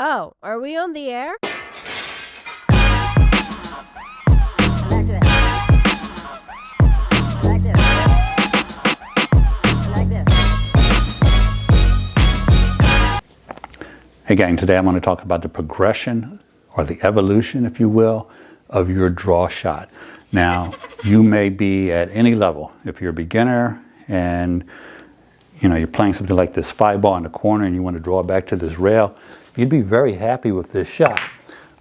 Oh, are we on the air? Hey gang, today I'm going to talk about the progression or the evolution, if you will, of your draw shot. Now, you may be at any level. If you're a beginner and you're playing something like this 5-ball in the corner and you want to draw back to this rail, you'd be very happy with this shot.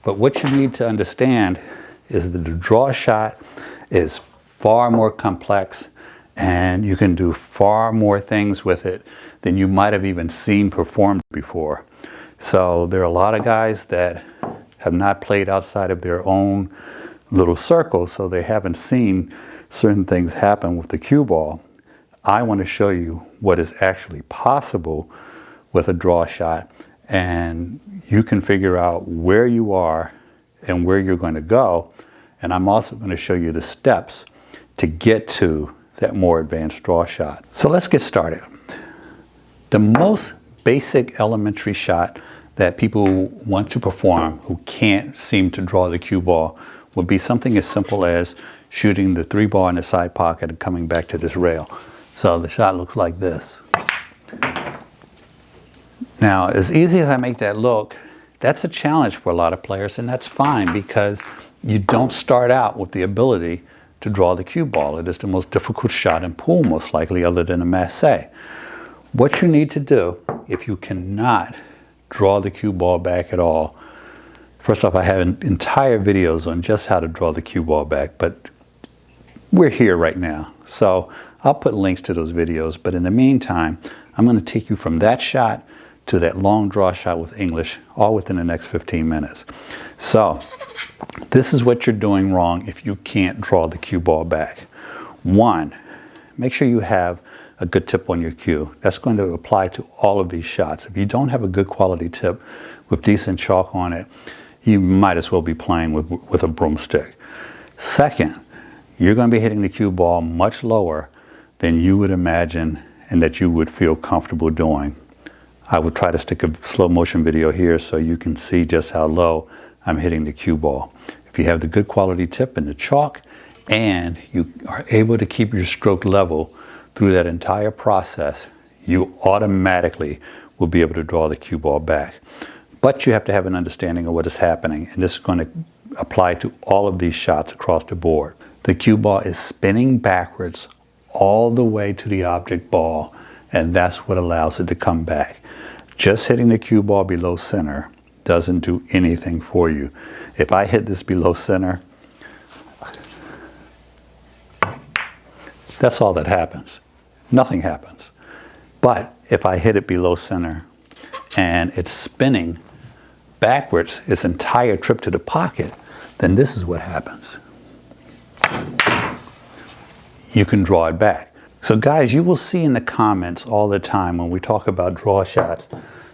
But what you need to understand is that the draw shot is far more complex and you can do far more things with it than you might have even seen performed before. So there are a lot of guys that have not played outside of their own little circle, so they haven't seen certain things happen with the cue ball. I want to show you what is actually possible with a draw shot, and you can figure out where you are and where you're going to go. And I'm also going to show you the steps to get to that more advanced draw shot. So let's get started. The most basic elementary shot that people want to perform who can't seem to draw the cue ball would be something as simple as shooting the 3-ball in the side pocket and coming back to this rail. So the shot looks like this. Now, as easy as I make that look, that's a challenge for a lot of players, and that's fine because you don't start out with the ability to draw the cue ball. It is the most difficult shot in pool, most likely, other than a masse. What you need to do, if you cannot draw the cue ball back at all, first off, I have entire videos on just how to draw the cue ball back, but we're here right now. So I'll put links to those videos, but in the meantime, I'm going to take you from that shot to that long draw shot with English, all within the next 15 minutes. So this is what you're doing wrong if you can't draw the cue ball back. 1, make sure you have a good tip on your cue. That's going to apply to all of these shots. If you don't have a good quality tip with decent chalk on it, you might as well be playing with a broomstick. Second, you're going to be hitting the cue ball much lower than you would imagine and that you would feel comfortable doing. I would try to stick a slow motion video here so you can see just how low I'm hitting the cue ball. If you have the good quality tip and the chalk and you are able to keep your stroke level through that entire process, you automatically will be able to draw the cue ball back. But you have to have an understanding of what is happening, and this is going to apply to all of these shots across the board. The cue ball is spinning backwards all the way to the object ball, and that's what allows it to come back. Just hitting the cue ball below center doesn't do anything for you. If I hit this below center, that's all that happens. Nothing happens. But if I hit it below center and it's spinning backwards its entire trip to the pocket, then this is what happens. You can draw it back. So guys, you will see in the comments all the time when we talk about draw shots,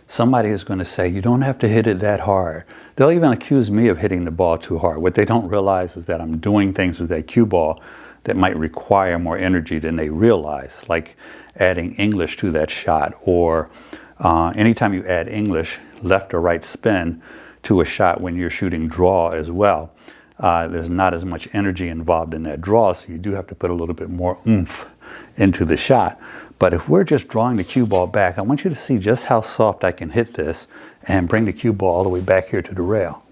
somebody is going to say, you don't have to hit it that hard. They'll even accuse me of hitting the ball too hard. What they don't realize is that I'm doing things with that cue ball that might require more energy than they realize, like adding English to that shot, or anytime you add English, left or right spin, to a shot when you're shooting draw as well. There's not as much energy involved in that draw, so you do have to put a little bit more oomph into the shot. But if we're just drawing the cue ball back, I want you to see just how soft I can hit this and bring the cue ball all the way back here to the rail.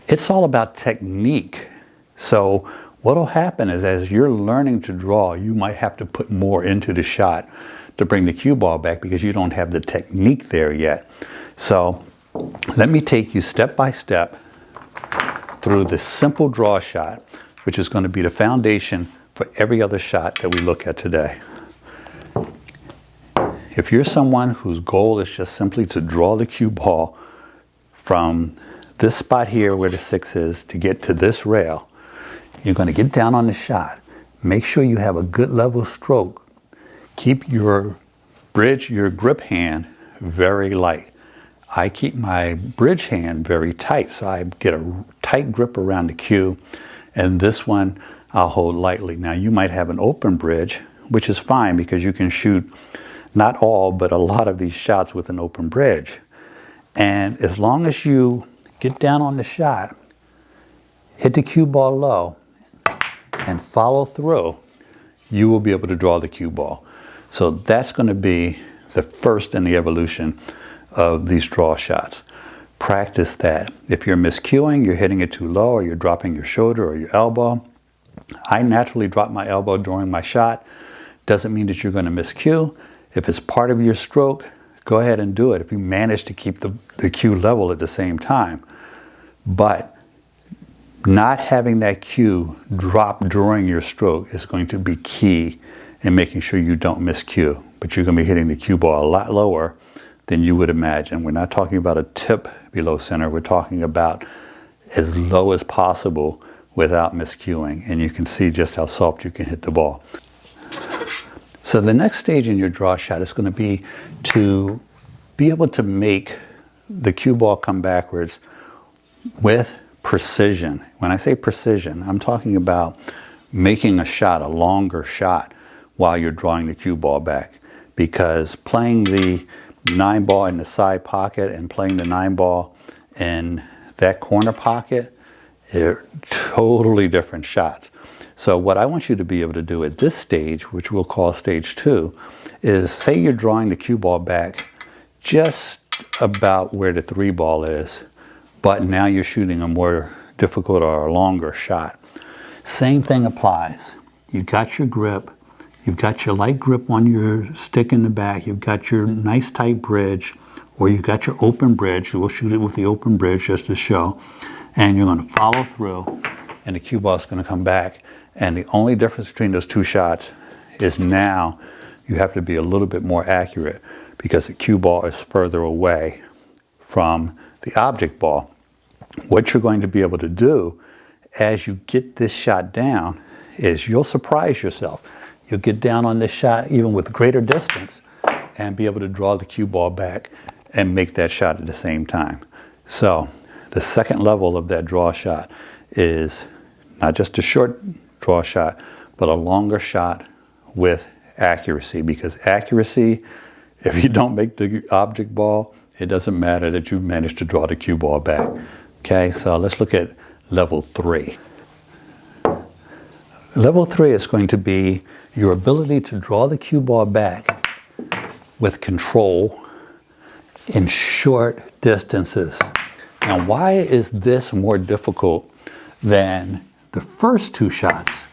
It's all about technique. So what will happen is as you're learning to draw, you might have to put more into the shot to bring the cue ball back because you don't have the technique there yet. So let me take you step by step through this simple draw shot, which is going to be the foundation for every other shot that we look at today. If you're someone whose goal is just simply to draw the cue ball from this spot here where the 6 is to get to this rail, you're going to get down on the shot. Make sure you have a good level stroke. Keep your bridge, your grip hand very light. I keep my bridge hand very tight, so I get a tight grip around the cue, and this one I'll hold lightly. Now you might have an open bridge, which is fine because you can shoot not all, but a lot of these shots with an open bridge. And as long as you get down on the shot, hit the cue ball low, and follow through, you will be able to draw the cue ball. So that's going to be the first in the evolution of these draw shots. Practice that. If you're miscuing, you're hitting it too low, or you're dropping your shoulder or your elbow. I naturally drop my elbow during my shot. Doesn't mean that you're going to miscue. If it's part of your stroke, go ahead and do it if you manage to keep the cue level at the same time. But not having that cue drop during your stroke is going to be key in making sure you don't miscue. But you're going to be hitting the cue ball a lot lower than you would imagine. We're not talking about a tip below center. We're talking about as low as possible without miscuing. And you can see just how soft you can hit the ball. So the next stage in your draw shot is going to be to be able to make the cue ball come backwards with precision. When I say precision, I'm talking about making a shot, a longer shot, while you're drawing the cue ball back. Because playing the 9 ball in the side pocket and playing the 9 ball in that corner pocket, they're totally different shots. So what I want you to be able to do at this stage, which we'll call stage 2, is say you're drawing the cue ball back just about where the 3 ball is, but now you're shooting a more difficult or a longer shot. Same thing applies. You've got your grip, you've got your light grip on your stick in the back, you've got your nice tight bridge, or you've got your open bridge. We'll shoot it with the open bridge just to show. And you're going to follow through, and the cue ball is going to come back. And the only difference between those two shots is now you have to be a little bit more accurate because the cue ball is further away from the object ball. What you're going to be able to do as you get this shot down is you'll surprise yourself. You'll get down on this shot even with greater distance and be able to draw the cue ball back and make that shot at the same time. So the second level of that draw shot is not just a short draw shot, but a longer shot with accuracy. Because accuracy, if you don't make the object ball, it doesn't matter that you managed to draw the cue ball back. Okay, so let's look at level 3. Level 3 is going to be your ability to draw the cue ball back with control in short distances. Now, why is this more difficult than the first 2 shots?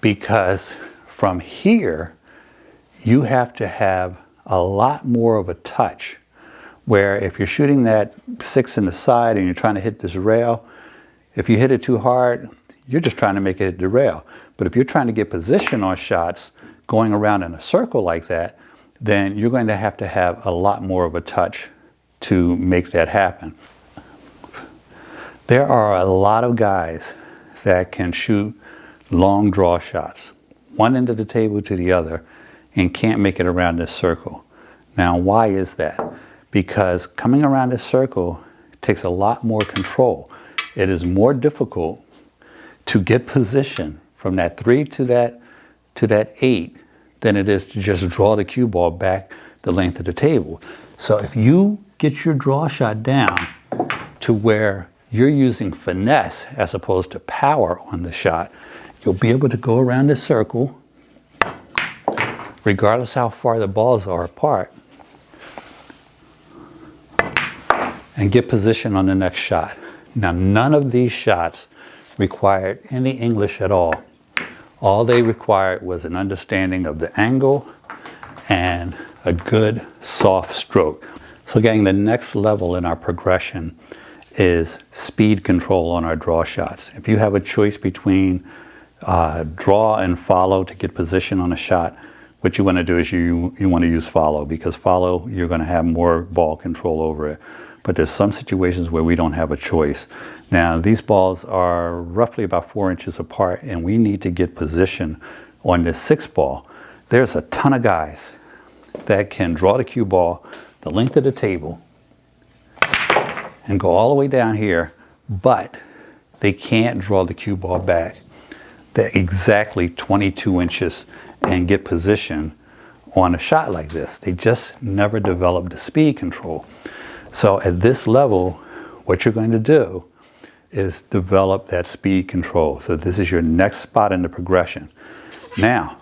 Because from here, you have to have a lot more of a touch. Where if you're shooting that 6 in the side and you're trying to hit this rail, if you hit it too hard, you're just trying to make it hit the rail. But if you're trying to get position on shots going around in a circle like that, then you're going to have a lot more of a touch to make that happen. There are a lot of guys that can shoot long draw shots, one end of the table to the other, and can't make it around this circle. Now, why is that? Because coming around this circle takes a lot more control. It is more difficult to get position from that 3 to that 8 than it is to just draw the cue ball back the length of the table. So if you get your draw shot down to where you're using finesse as opposed to power on the shot, you'll be able to go around this circle, regardless how far the balls are apart, and get position on the next shot. Now, none of these shots required any English at all. All they required was an understanding of the angle and a good soft stroke. So getting the next level in our progression is speed control on our draw shots. If you have a choice between draw and follow to get position on a shot, what you want to do is you want to use follow, because follow, you're going to have more ball control over it. But there's some situations where we don't have a choice. Now, these balls are roughly about 4 inches apart, and we need to get position on this 6 ball. There's a ton of guys that can draw the cue ball the length of the table and go all the way down here, but they can't draw the cue ball back exactly 22 inches and get position on a shot like this. They just never developed the speed control. So at this level, what you're going to do is develop that speed control. So this is your next spot in the progression. Now,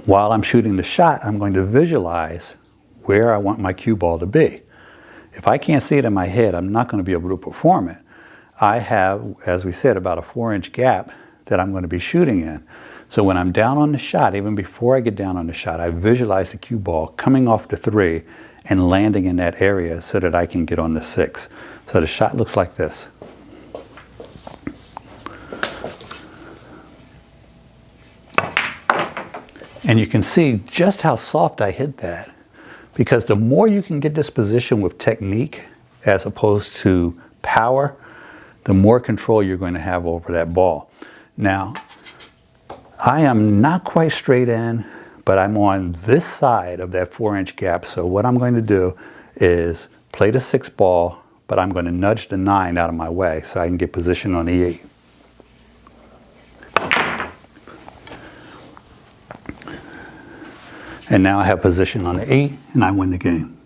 while I'm shooting the shot, I'm going to visualize where I want my cue ball to be. If I can't see it in my head, I'm not going to be able to perform it. I have, as we said, about a 4-inch gap that I'm going to be shooting in. So when I'm down on the shot, even before I get down on the shot, I visualize the cue ball coming off the 3 and landing in that area so that I can get on the 6. So the shot looks like this. And you can see just how soft I hit that, because the more you can get this position with technique as opposed to power, the more control you're going to have over that ball. Now, I am not quite straight in, but I'm on this side of that 4-inch gap. So what I'm going to do is play the 6 ball, but I'm going to nudge the 9 out of my way so I can get position on the 8. And now I have position on the 8, and I win the game.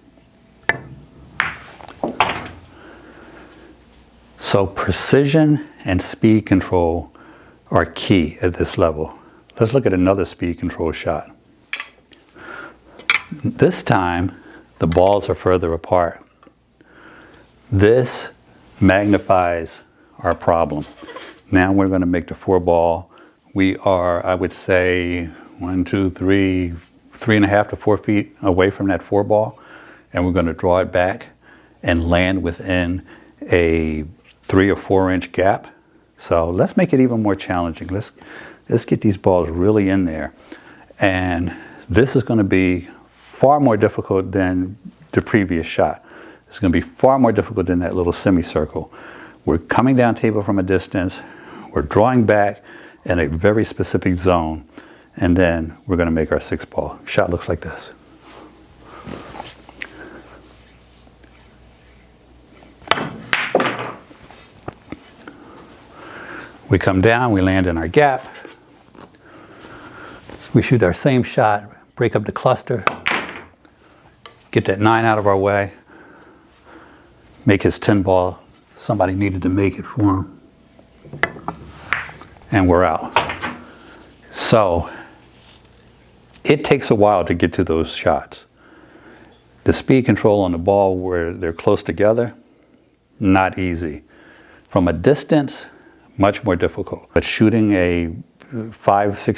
So precision and speed control are key at this level. Let's look at another speed control shot. This time, the balls are further apart. This magnifies our problem. Now we're going to make the 4 ball. We are, I would say, 3.5 to 4 feet away from that 4 ball, and we're going to draw it back and land within a 3 or 4 inch gap. So let's make it even more challenging. Let's get these balls really in there. And this is going to be far more difficult than the previous shot. It's going to be far more difficult than that little semicircle. We're coming down table from a distance. We're drawing back in a very specific zone. And then we're going to make our 6 ball. Shot looks like this. We come down, we land in our gap. We shoot our same shot, break up the cluster, get that 9 out of our way, make his 10 ball. Somebody needed to make it for him. And we're out. So it takes a while to get to those shots. The speed control on the ball where they're close together, not easy. From a distance, much more difficult. But shooting a 5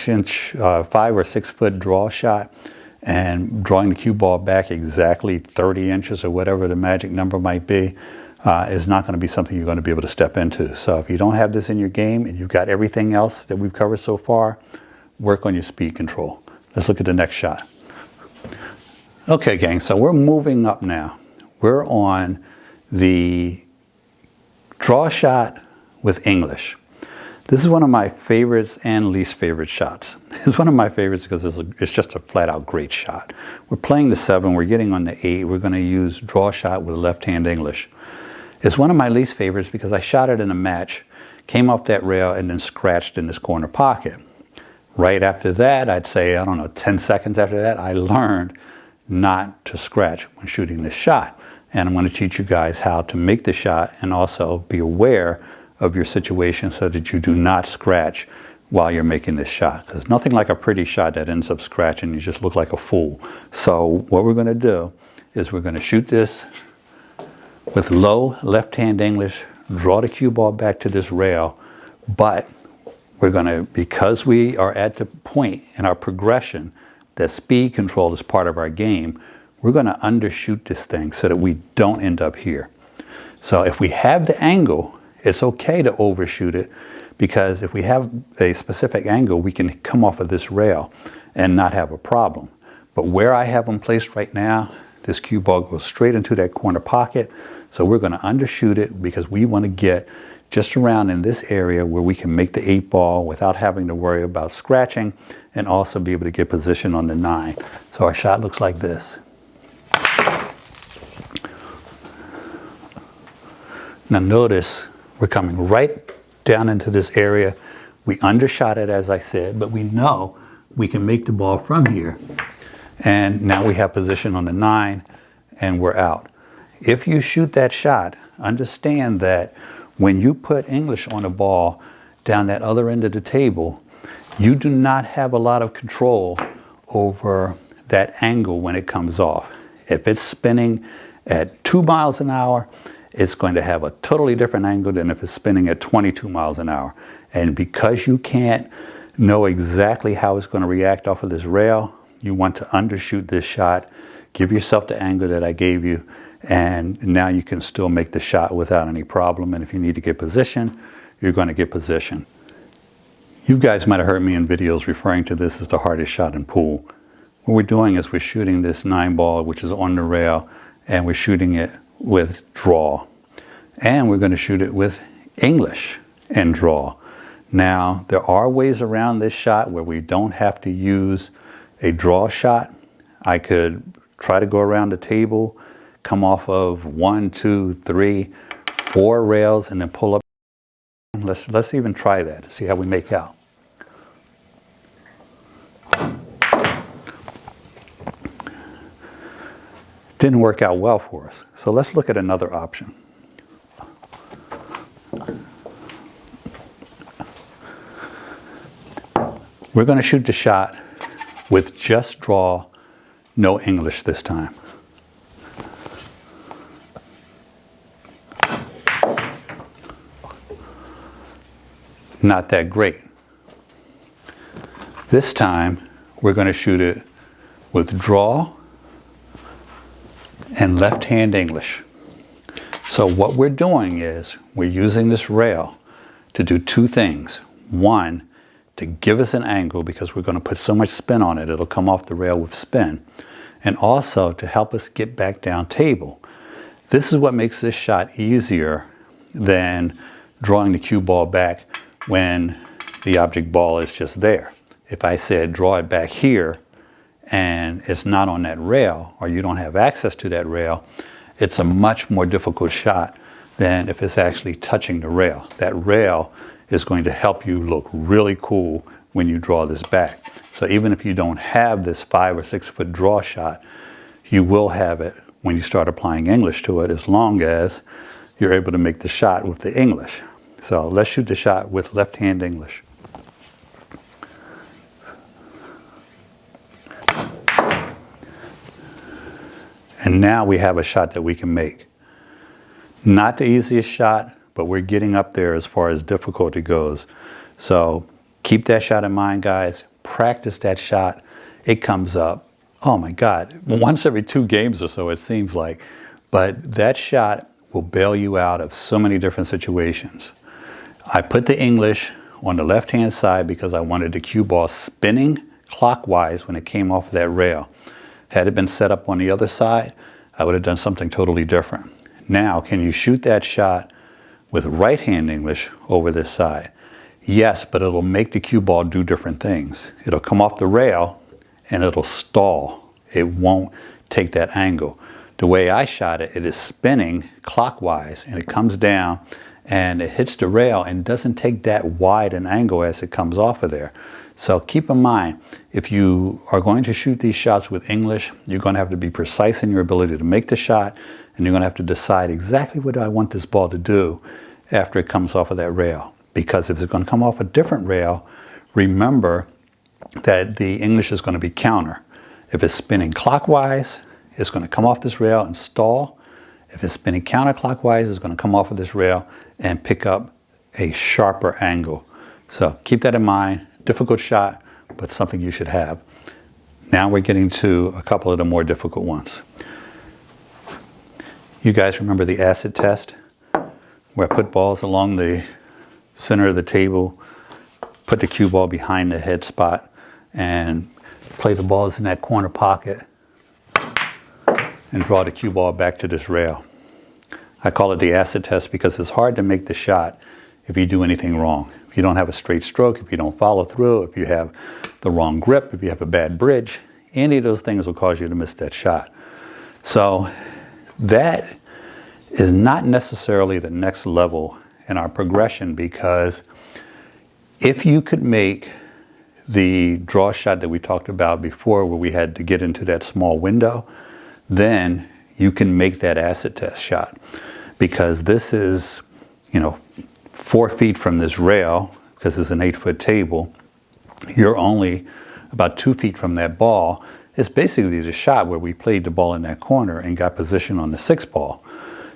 or 6 foot draw shot and drawing the cue ball back exactly 30 inches or whatever the magic number might be is not going to be something you're going to be able to step into. So if you don't have this in your game and you've got everything else that we've covered so far, work on your speed control. Let's look at the next shot. Okay, gang, so we're moving up now. We're on the draw shot with English. This is one of my favorites and least favorite shots. It's one of my favorites because it's just a flat out great shot. We're playing the 7, we're getting on the 8, we're going to use draw shot with left hand English. It's one of my least favorites because I shot it in a match, came off that rail and then scratched in this corner pocket. Right after that, I'd say, 10 seconds after that, I learned not to scratch when shooting this shot. And I'm going to teach you guys how to make the shot and also be aware of your situation so that you do not scratch while you're making this shot. There's nothing like a pretty shot that ends up scratching. You just look like a fool. So what we're going to do is we're going to shoot this with low left-hand English, draw the cue ball back to this rail, but we're going to, because we are at the point in our progression that speed control is part of our game, we're going to undershoot this thing so that we don't end up here. So if we have the angle, it's okay to overshoot it, because if we have a specific angle, we can come off of this rail and not have a problem. But where I have them placed right now, this cue ball goes straight into that corner pocket. So we're going to undershoot it because we want to get just around in this area where we can make the 8 ball without having to worry about scratching, and also be able to get position on the 9. So our shot looks like this. Now notice we're coming right down into this area. We undershot it, as I said, but we know we can make the ball from here. And now we have position on the 9 and we're out. If you shoot that shot, understand that when you put English on a ball down that other end of the table, you do not have a lot of control over that angle when it comes off. If it's spinning at 2 miles an hour, it's going to have a totally different angle than if it's spinning at 22 miles an hour. And because you can't know exactly how it's going to react off of this rail, you want to undershoot this shot, give yourself the angle that I gave you, and now you can still make the shot without any problem. And if you need to get position, you're going to get position. You guys might have heard me in videos referring to this as the hardest shot in pool. What we're doing is we're shooting this 9 ball, which is on the rail, and we're shooting it with draw. And we're going to shoot it with English and draw. Now, there are ways around this shot where we don't have to use a draw shot. I could try to go around the table, come off of 1, 2, 3, 4 rails, and then pull up. Let's even try that, see how we make out. Didn't work out well for us. So let's look at another option. We're going to shoot the shot with just draw, no English this time. Not that great. This time, we're going to shoot it with draw and left-hand English. So what we're doing is we're using this rail to do 2 things. One, to give us an angle because we're going to put so much spin on it, it'll come off the rail with spin. And also to help us get back down table. This is what makes this shot easier than drawing the cue ball back when the object ball is just there. If I said draw it back here and it's not on that rail, or you don't have access to that rail, it's a much more difficult shot than if it's actually touching the rail. That rail is going to help you look really cool when you draw this back. So even if you don't have this 5 or 6 foot draw shot, you will have it when you start applying English to it, as long as you're able to make the shot with the English. So let's shoot the shot with left-hand English. And now we have a shot that we can make. Not the easiest shot, but we're getting up there as far as difficulty goes. So keep that shot in mind, guys. Practice that shot. It comes up, oh my God, once every 2 games or so, it seems like. But that shot will bail you out of so many different situations. I put the English on the left-hand side because I wanted the cue ball spinning clockwise when it came off that rail. Had it been set up on the other side, I would have done something totally different. Now, can you shoot that shot with right-hand English over this side? Yes, but it'll make the cue ball do different things. It'll come off the rail and it'll stall. It won't take that angle. The way I shot it, it is spinning clockwise and it comes down and it hits the rail and doesn't take that wide an angle as it comes off of there. So keep in mind, if you are going to shoot these shots with English, you're going to have to be precise in your ability to make the shot, and you're going to have to decide exactly what I want this ball to do after it comes off of that rail. Because if it's going to come off a different rail, remember that the English is going to be counter. If it's spinning clockwise, it's going to come off this rail and stall. If it's spinning counterclockwise, it's going to come off of this rail and pick up a sharper angle. So keep that in mind. Difficult shot, but something you should have. Now we're getting to a couple of the more difficult ones. You guys remember the acid test, where I put balls along the center of the table, put the cue ball behind the head spot, and play the balls in that corner pocket, and draw the cue ball back to this rail. I call it the acid test because it's hard to make the shot if you do anything wrong. If you don't have a straight stroke, if you don't follow through, if you have the wrong grip, if you have a bad bridge, any of those things will cause you to miss that shot. So that is not necessarily the next level in our progression, because if you could make the draw shot that we talked about before, where we had to get into that small window, then you can make that acid test shot. Because this is, 4 feet from this rail, because it's an 8-foot table, you're only about 2 feet from that ball. It's basically the shot where we played the ball in that corner and got position on the 6 ball.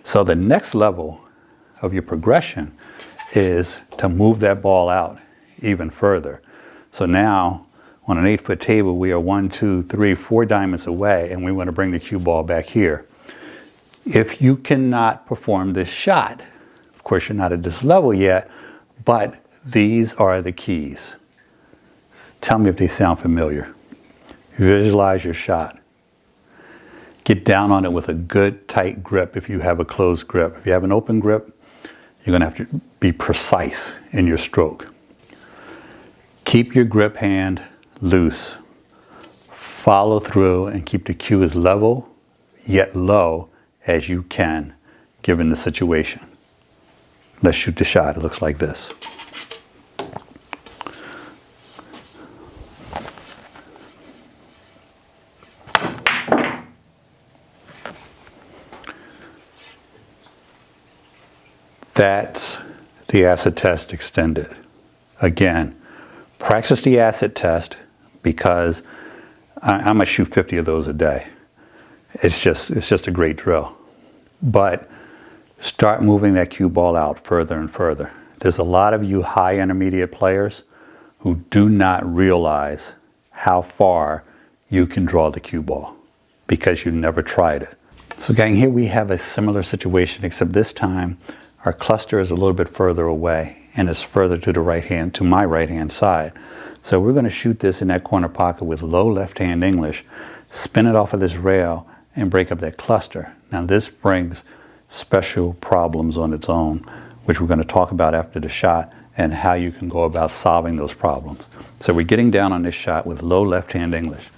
So the next level of your progression is to move that ball out even further. So now on an 8-foot table, we are 1, 2, 3, 4 diamonds away, and we want to bring the cue ball back here. If you cannot perform this shot, of course you're not at this level yet, but these are the keys. Tell me if they sound familiar. Visualize your shot. Get down on it with a good tight grip if you have a closed grip. If you have an open grip, you're going to have to be precise in your stroke. Keep your grip hand loose. Follow through and keep the cue as level yet low as you can, given the situation. Let's shoot the shot. It looks like this. That's the acid test extended. Again, practice the acid test, because I'm going to shoot 50 of those a day. It's just a great drill. But start moving that cue ball out further and further. There's a lot of you high intermediate players who do not realize how far you can draw the cue ball because you never tried it. So gang, here we have a similar situation, except this time our cluster is a little bit further away and is further to the right hand, to my right hand side. So we're going to shoot this in that corner pocket with low left hand English, spin it off of this rail and break up that cluster. Now this brings special problems on its own, which we're going to talk about after the shot and how you can go about solving those problems. So we're getting down on this shot with low left hand English.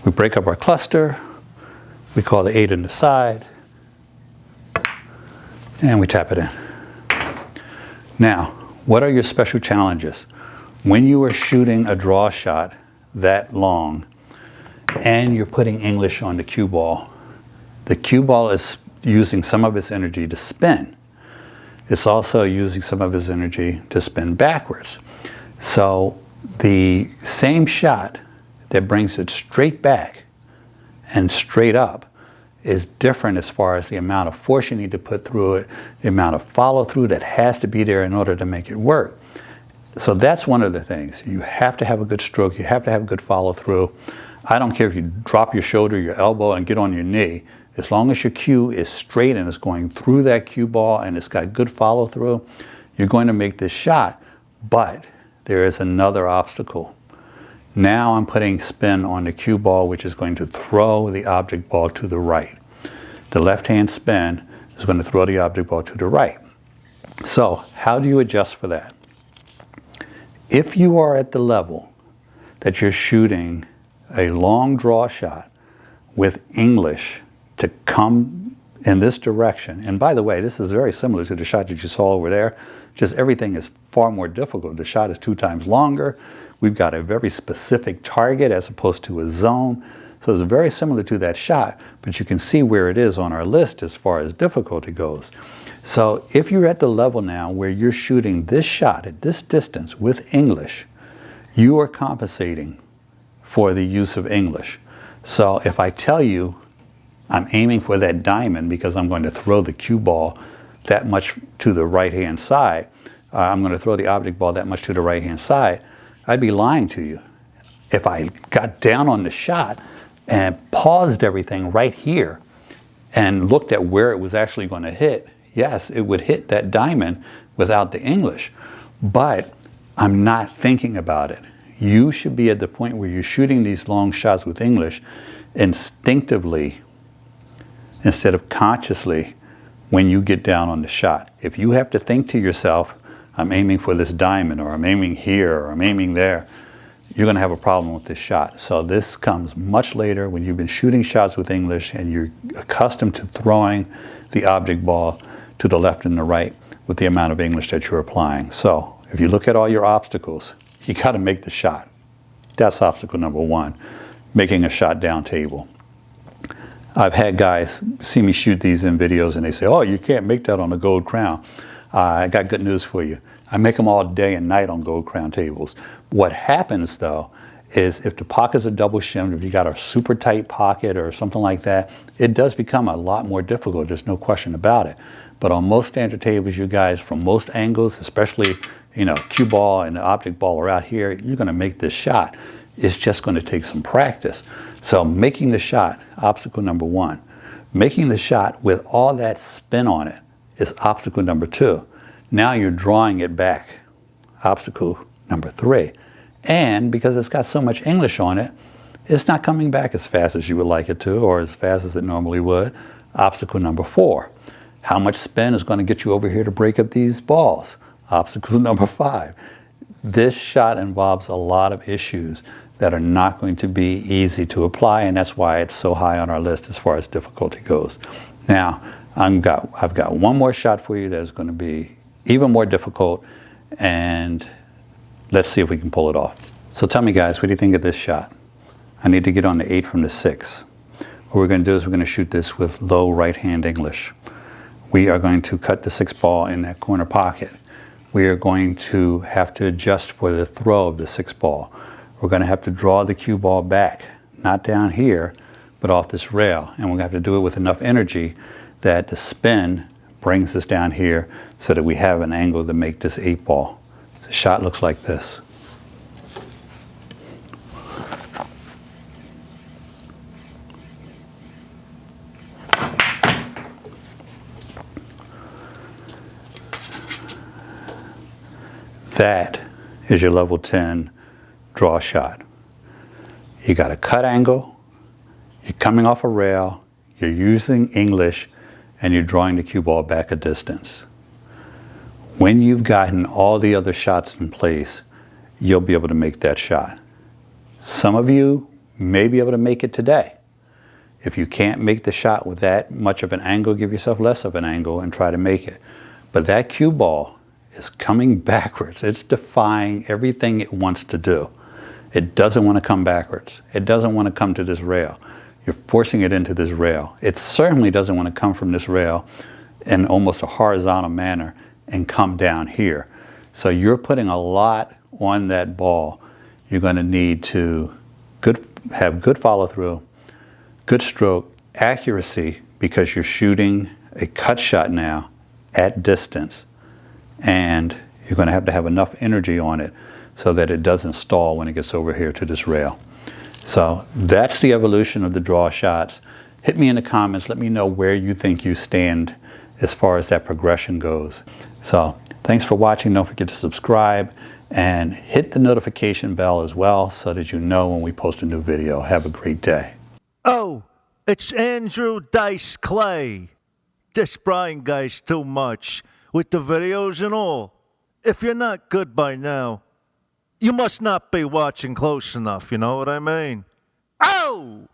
We break up our cluster, we call the 8 in the side, and we tap it in. Now, what are your special challenges? When you are shooting a draw shot that long and you're putting English on the cue ball is using some of its energy to spin. It's also using some of its energy to spin backwards. So the same shot that brings it straight back and straight up is different as far as the amount of force you need to put through it, the amount of follow through that has to be there in order to make it work. So that's one of the things. You have to have a good stroke, you have to have a good follow through. I don't care if you drop your shoulder, your elbow, and get on your knee. As long as your cue is straight and it's going through that cue ball and it's got good follow through, you're going to make this shot. But there is another obstacle. Now I'm putting spin on the cue ball, which is going to throw the object ball to the right. The left hand spin is going to throw the object ball to the right. So how do you adjust for that? If you are at the level that you're shooting a long draw shot with English to come in this direction, and by the way, this is very similar to the shot that you saw over there, just everything is far more difficult. The shot is 2 times longer. We've got a very specific target as opposed to a zone. So it's very similar to that shot, but you can see where it is on our list as far as difficulty goes. So if you're at the level now where you're shooting this shot at this distance with English, you are compensating for the use of English. So if I tell you I'm aiming for that diamond because I'm going to throw the cue ball that much to the right-hand side, I'm going to throw the object ball that much to the right-hand side, I'd be lying to you. If I got down on the shot and paused everything right here and looked at where it was actually going to hit, yes, it would hit that diamond without the English. But I'm not thinking about it. You should be at the point where you're shooting these long shots with English instinctively instead of consciously when you get down on the shot. If you have to think to yourself, I'm aiming for this diamond, or I'm aiming here, or I'm aiming there, you're going to have a problem with this shot. So this comes much later when you've been shooting shots with English and you're accustomed to throwing the object ball to the left and the right with the amount of English that you're applying. So if you look at all your obstacles, you got to make the shot. That's obstacle number one, making a shot down table. I've had guys see me shoot these in videos and they say, oh, you can't make that on a gold crown. I got good news for you. I make them all day and night on gold crown tables. What happens though is if the pockets are double shimmed, if you got a super tight pocket or something like that, it does become a lot more difficult. There's no question about it. But on most standard tables, you guys, from most angles, especially, cue ball and the object ball are out here, you're going to make this shot. It's just going to take some practice. So making the shot, obstacle number one. Making the shot with all that spin on it is obstacle number two. Now you're drawing it back, obstacle number three. And because it's got so much English on it, it's not coming back as fast as you would like it to, or as fast as it normally would. Obstacle number four. How much spin is going to get you over here to break up these balls? Obstacle number five. This shot involves a lot of issues that are not going to be easy to apply, and that's why it's so high on our list as far as difficulty goes. Now, I've got one more shot for you that's going to be even more difficult, and let's see if we can pull it off. So tell me guys, what do you think of this shot? I need to get on the 8 from the 6. What we're going to do is we're going to shoot this with low right hand English. We are going to cut the 6 ball in that corner pocket. We are going to have to adjust for the throw of the 6 ball. We're going to have to draw the cue ball back, not down here, but off this rail. And we're going to have to do it with enough energy that the spin brings us down here so that we have an angle to make this 8 ball. The shot looks like this. That is your level 10 draw shot. You got a cut angle, you're coming off a rail, you're using English, and you're drawing the cue ball back a distance. When you've gotten all the other shots in place, you'll be able to make that shot. Some of you may be able to make it today. If you can't make the shot with that much of an angle, give yourself less of an angle and try to make it. But that cue ball is coming backwards. It's defying everything it wants to do. It doesn't want to come backwards. It doesn't want to come to this rail. You're forcing it into this rail. It certainly doesn't want to come from this rail in almost a horizontal manner and come down here. So you're putting a lot on that ball. You're going to need to have good follow through, good stroke, accuracy, because you're shooting a cut shot now at distance. And you're going to have enough energy on it so that it doesn't stall when it gets over here to this rail. So that's the evolution of the draw shots. Hit me in the comments. Let me know where you think you stand as far as that progression goes. So thanks for watching. Don't forget to subscribe and hit the notification bell as well so that you know when we post a new video. Have a great day. Oh, it's Andrew Dice Clay. This Brian guy's too much with the videos and all. If you're not good by now, you must not be watching close enough, you know what I mean? Oh!